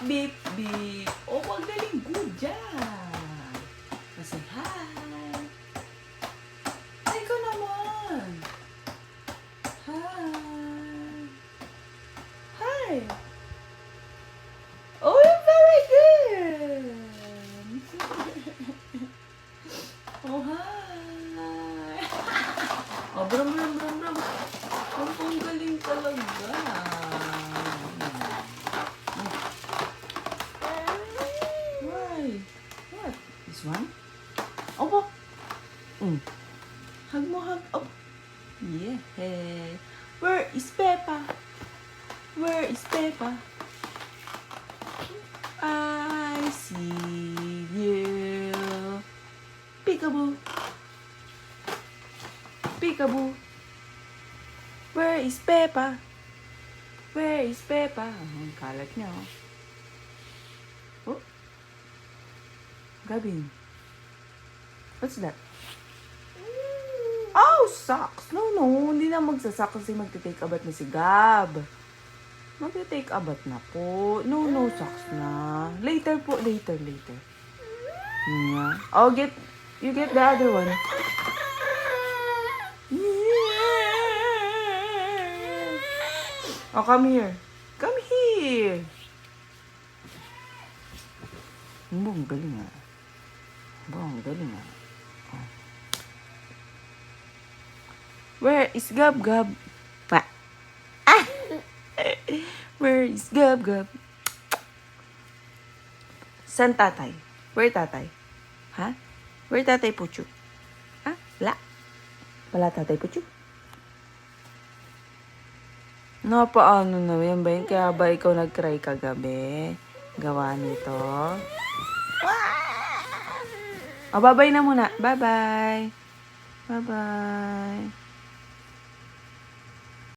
beep, beep. Oh, ang galing. Good job. Say hi. Ay, ikaw naman. Hi. Hi. Oh, you're very good. Oh, hi. Oh, brum, brum, brum, brum. Oh, ang galing talaga. Why? What? This one? Opo. Hug mo, hug. Oh. Yeah. Where is Peppa? Where is Peppa? I see you. Peekaboo. Peekaboo. Where is Peppa? Where is Peppa? Oh, ang kalat niya, oh. Oh. Gabin. What's that? Oh, socks. No, hindi na magsasak kasi magte-take a bath na si Gab. Magte-take a bath na po. No, socks na. Later po, later. Yeah. Oh, you get the other one. Oh, come here. Come here. Ang galing ah. Ang galing ah. Oh. Where is Gab? Pa. Ah! Where is Gab? San tatay? Where tatay? Ha? Where tatay Puchu? Ha? Wala tatay Puchu? Paano na yan ba yun? Kaya ba ikaw nag-cry kagabi? Gawa nito? Oh, bye-bye na muna. Bye-bye. Bye-bye.